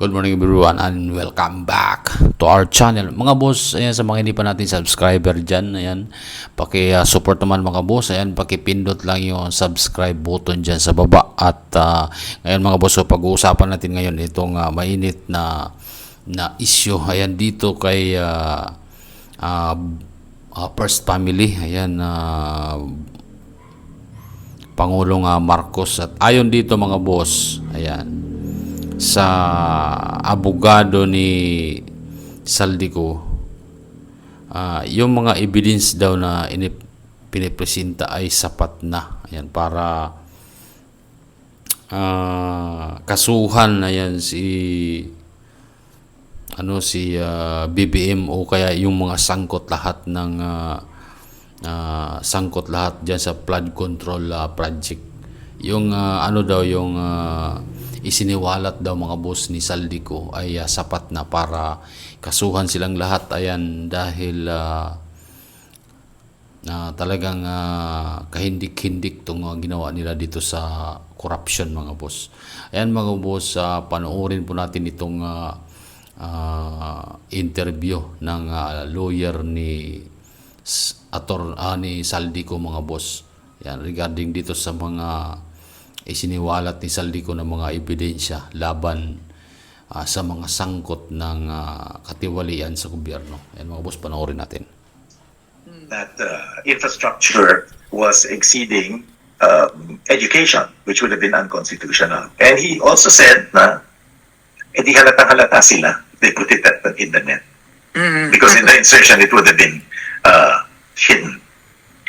Good morning everyone and welcome back to our channel. Mga boss, ayan, sa mga hindi pa natin subscriber dyan, ayan, paki-support naman mga boss, ayan, paki-pindot lang yung subscribe button dyan sa baba. At ngayon mga boss, so pag-uusapan natin ngayon itong mainit na issue, ayan, dito kay First Family, ayan, Pangulong Marcos. At ayon dito mga boss, ayan, sa abogado ni Saldico, yung mga evidence daw na pinipresenta ay sapat na, ayan, para kasuhan, ayan, si BBM o kaya yung mga sangkot lahat ng sangkot lahat diyan sa flood control project. Yung yung isiniwalat daw mga boss ni Saldico ay sapat na para kasuhan silang lahat, ayan, dahil talagang kahindik-hindik itong ginawa nila dito sa corruption mga boss. Ayan mga boss, panoorin po natin itong interview ng lawyer ni Saldico mga boss. Ayan, regarding dito sa mga isiniwalat ni Saldico ng mga ebidensya laban sa mga sangkot ng katiwalian sa gobyerno. Ayan mga boss, panoorin natin. That infrastructure was exceeding education, which would have been unconstitutional. And he also said na di halatang-halata sila. They put it in the net. Because in the insertion, it would have been hidden.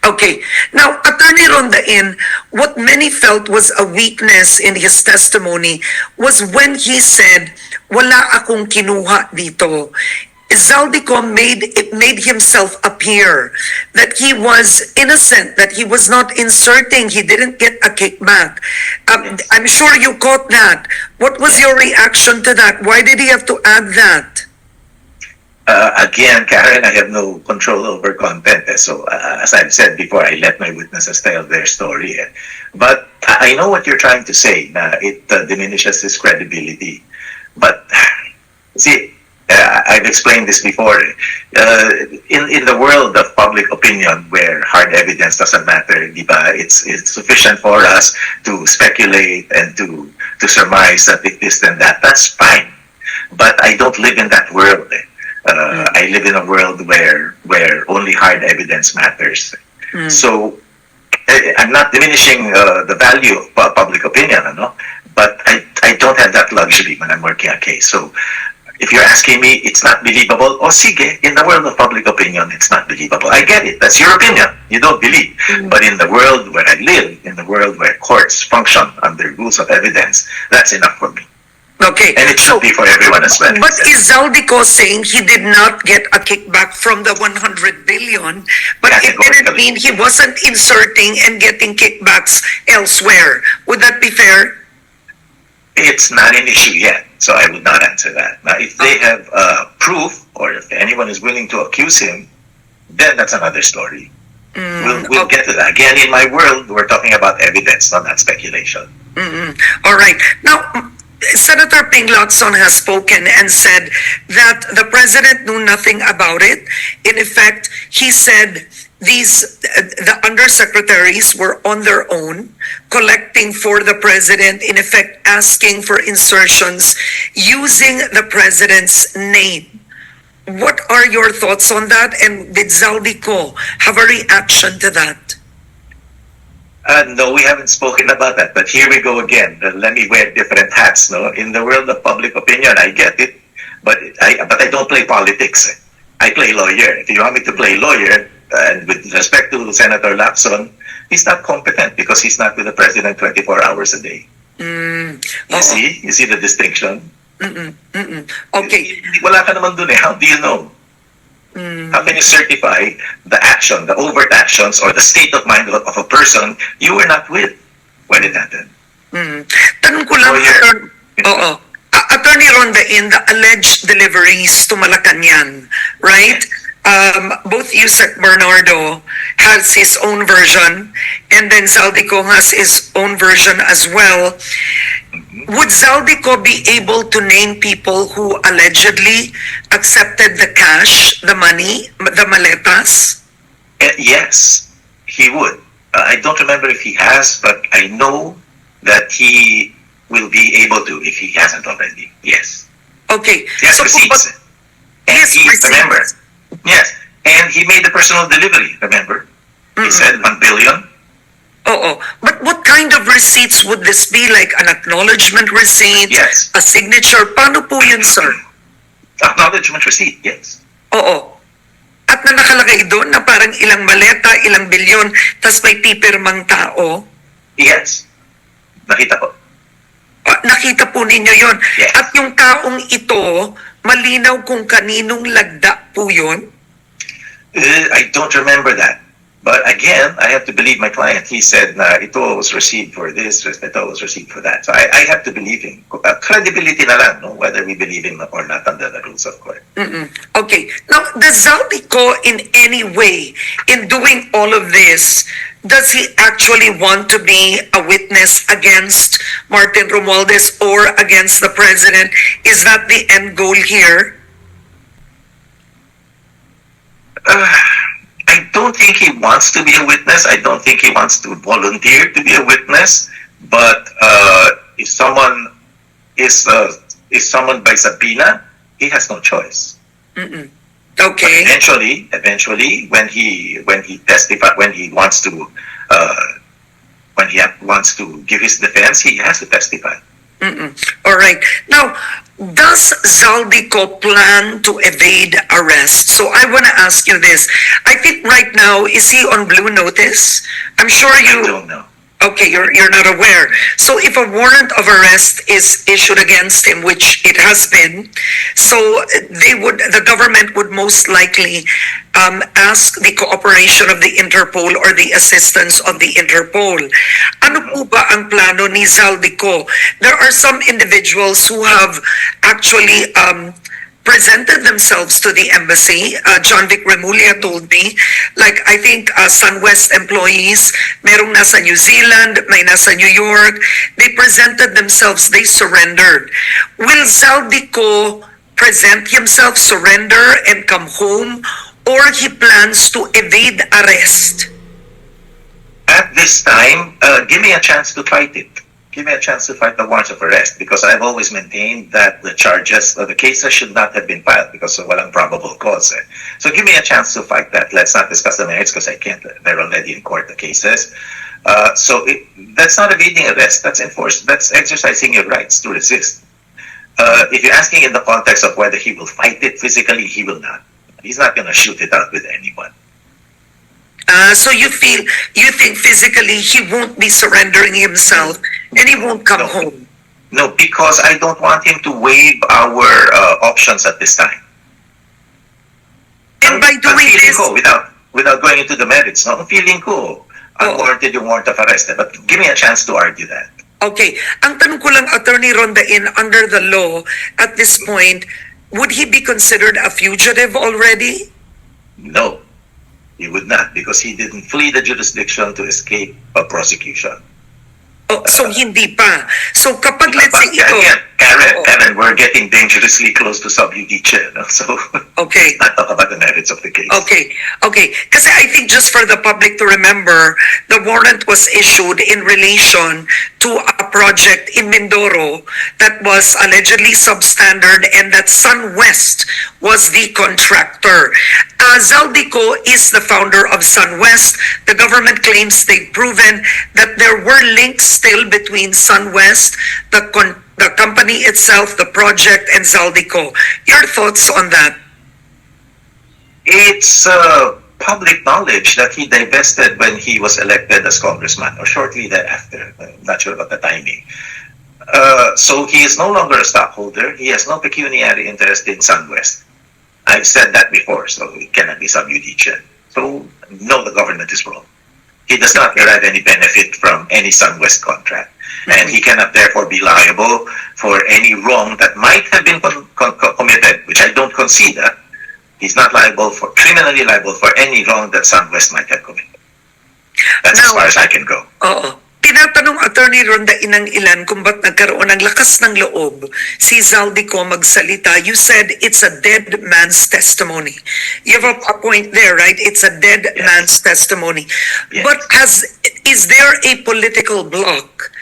Okay. Now, Attorney Rondain, what many felt was a weakness in his testimony was when he said, wala akong kinuha dito. Saldico made himself appear that he was innocent, that he was not inserting, he didn't get a kickback. I'm sure you caught that. What was your reaction to that? Why did he have to add that? Again, Karen, I have no control over content. So, as I've said before, I let my witnesses tell their story. But I know what you're trying to say, na it diminishes his credibility. But, see, I've explained this before. In the world of public opinion, where hard evidence doesn't matter, diba? It's sufficient for us to speculate and to surmise that it is and that. That's fine. But I don't live in that world. I live in a world where only hard evidence matters. So I'm not diminishing the value of public opinion, but I don't have that luxury when I'm working a case. So if you're asking me, it's not believable, sige, in the world of public opinion, it's not believable. I get it. That's your opinion. You don't believe. But in the world where I live, in the world where courts function under rules of evidence, that's enough for me. Okay. And it should be for everyone as well. But is Saldico saying he did not get a kickback from the 100 billion, but it didn't mean he wasn't inserting and getting kickbacks elsewhere? Would that be fair? It's not an issue yet, so I would not answer that. Now, if they have proof, or if anyone is willing to accuse him, then that's another story. We'll get to that. Again, in my world, we're talking about evidence, not speculation. All right. Now, Senator Ping Lacson has spoken and said that the president knew nothing about it. In effect, he said the undersecretaries were on their own, collecting for the president, in effect asking for insertions using the president's name. What are your thoughts on that? And did Saldico have a reaction to that? No, we haven't spoken about that. But here we go again. Let me wear different hats. No, in the world of public opinion, I get it, but I don't play politics. I play lawyer. If you want me to play lawyer, and with respect to Senator Lacson, he's not competent because he's not with the president 24 hours a day. You see the distinction. Okay. Wala ka naman dun eh. How do you know? How can you certify the action, the overt actions, or the state of mind of a person you were not with when it happened? Tanong ko lang, Attorney Rondain, the alleged deliveries to Malacanang, right? Both Yusek Bernardo has his own version, and then Saldico has his own version as well. Would Zaldico be able to name people who allegedly accepted the cash, the money, the maletas? Yes, he would. I don't remember if he has, but I know that he will be able to if he hasn't already. Yes. Okay. He has So, receipts. And Yes, he, receipts. remember, yes, and he made the personal delivery, remember? He said 1 billion. Oo. But what kind of receipts would this be? Like an acknowledgement receipt? Yes. A signature? Paano po yun, sir? Acknowledgement receipt, yes. Oo. At na nakalagay doon na parang ilang maleta, ilang bilyon, tas may pipirmang tao. Yes. Nakita ko. Nakita po ninyo yon. Yes. At yung taong ito, malinaw kung kaninong lagda po yun. I don't remember that. But again, I have to believe my client. He said, na ito was received for this, ito was received for that. So I have to believe him. Credibility na lang, no? Whether we believe him or not under the rules of court. Okay. Now, does Zaldico in any way, in doing all of this, does he actually want to be a witness against Martin Romualdez or against the president? Is that the end goal here? I don't think he wants to be a witness. I don't think he wants to volunteer to be a witness. But if someone is summoned by subpoena, he has no choice. Okay. Eventually, when he testifies, when he wants to give his defense, he has to testify. All right. Now, does Zaldico plan to evade arrest? So I want to ask you this. I think right now, is he on blue notice? I'm sure I you... don't know. Okay, you're not aware. So if a warrant of arrest is issued against him, which it has been, so the government would most likely ask the cooperation of the Interpol or the assistance of the Interpol. Ano po ba ang plano ni Zaldico? There are some individuals who have actually presented themselves to the embassy. John Vic Remulla told me, like I think SunWest employees, merong nasa New Zealand, may nasa New York, they presented themselves, they surrendered. Will Zaldico present himself, surrender, and come home, or he plans to evade arrest? At this time, give me a chance to fight it. Give me a chance to fight the warrants of arrest, because I've always maintained that the charges or the cases should not have been filed because of walang probable cause. So give me a chance to fight that. Let's not discuss the merits because I can't. They're already in court, the cases. That's not evading arrest. That's enforced. That's exercising your rights to resist. If you're asking in the context of whether he will fight it physically, he will not. He's not going to shoot it out with anyone. So you think physically he won't be surrendering himself and he won't come home? No, because I don't want him to waive our options at this time. And by doing this... Ko, without going into the merits, no? Feeling ko, unwarranted yung warrant of arrest. But give me a chance to argue that. Okay. Ang tanong ko lang, Attorney Rondain, under the law, at this point, would he be considered a fugitive already? No. He would not, because he didn't flee the jurisdiction to escape a prosecution. Oh, so hindi pa. So kapag let's say ito... Karen, we're getting dangerously close to sub judice, no? So okay. Let's not talk about the merits of the case. Okay. Kasi I think just for the public to remember, the warrant was issued in relation to a project in Mindoro that was allegedly substandard and that SunWest was the contractor. Zaldico is the founder of SunWest. The government claims they've proven that there were links still between SunWest, the company itself, the project, and Zaldico. Your thoughts on that? It's public knowledge that he divested when he was elected as congressman, or shortly thereafter. I'm not sure about the timing. So he is no longer a stockholder. He has no pecuniary interest in SunWest. I've said that before, so it cannot be sub judice. So, no, the government is wrong. He does not derive any benefit from any SunWest contract. And he cannot therefore be liable for any wrong that might have been committed, which I don't concede that. He's not criminally liable for any wrong that SunWest might have committed. That's as far as I can go. tinatanong Attorney Ronda Inang Ilan kung ba't nagkaroon ng lakas ng loob si Zaldico magsalita. You said it's a dead man's testimony. You have a point there, right? It's a dead Yes. man's testimony. Yes. But is there a political bloc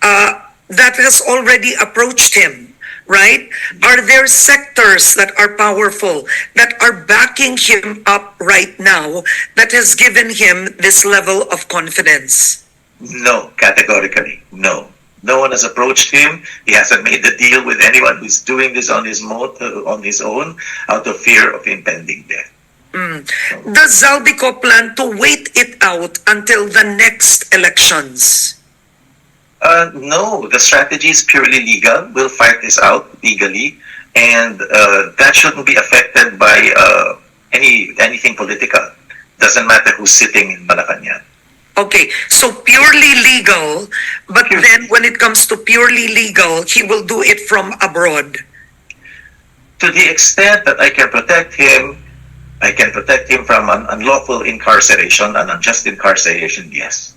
that has already approached him? Right? Are there sectors that are powerful, that are backing him up right now, that has given him this level of confidence? No, categorically, no. No one has approached him. He hasn't made the deal with anyone who's doing this on his own out of fear of impending death. Does Zaldico plan to wait it out until the next elections? No, the strategy is purely legal. We'll fight this out legally, and that shouldn't be affected by anything political. Doesn't matter who's sitting in Malacanang. Okay, so purely legal, but then when it comes to purely legal, he will do it from abroad. To the extent that I can protect him from an unlawful incarceration, an unjust incarceration, yes.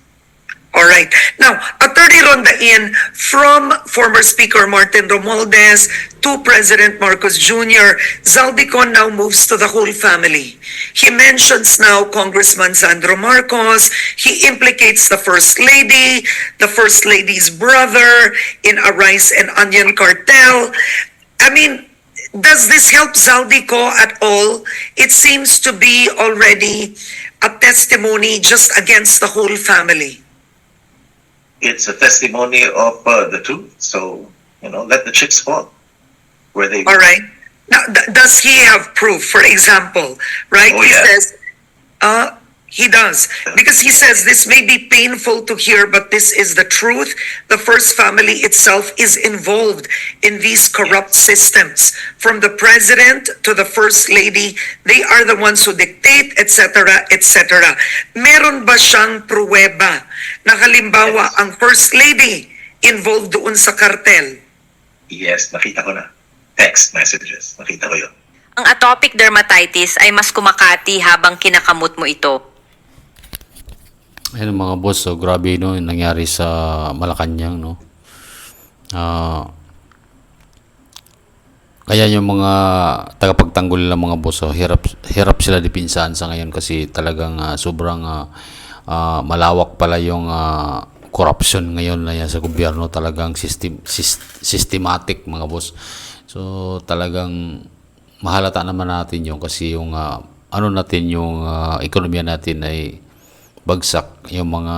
All right. Now, Attorney Rondain, from former Speaker Martin Romualdez to President Marcos Jr., Zaldico now moves to the whole family. He mentions now Congressman Sandro Marcos. He implicates the First Lady, the First Lady's brother in a rice and onion cartel. I mean, does this help Zaldico at all? It seems to be already a testimony just against the whole family. It's a testimony of the truth. So, let the chips fall where they. All right. Now, does he have proof? For example, right? Oh, He yeah. says, he does. Because he says this may be painful to hear, but this is the truth. The First Family itself is involved in these corrupt systems. From the President to the First Lady, they are the ones who dictate, etc., etc. Meron ba siyang pruweba na halimbawa Yes. ang First Lady involved doon sa kartel? Yes, nakita ko na. Text messages. Nakita ko yun. Ang atopic dermatitis ay mas kumakati habang kinakamot mo ito. Ayun mga boss, so grabe no, yung nangyari sa Malacanang no. Kaya yung mga tagapagtanggol ng mga boss, so, hirap sila dipinsahan sa ngayon kasi talagang sobrang malawak pala yung corruption ngayon na yan sa gobyerno, talagang systematic mga boss. So talagang mahalata naman natin yung kasi yung yung ekonomiya natin ay bagsak, yung mga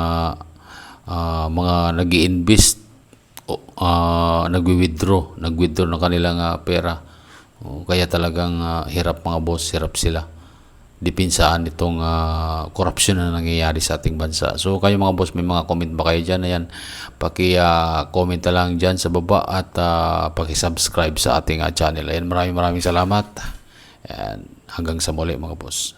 nag-i-invest nagwi-withdraw ng kanilang pera. Kaya talagang hirap mga boss, hirap sila dipinsaan itong korupsyon na nangyayari sa ating bansa. So kayo mga boss, may mga comment ba kayo dyan? Ayan, paki-comment na lang dyan sa baba at paki-subscribe sa ating channel. Ayan, maraming salamat. And hanggang sa muli mga boss.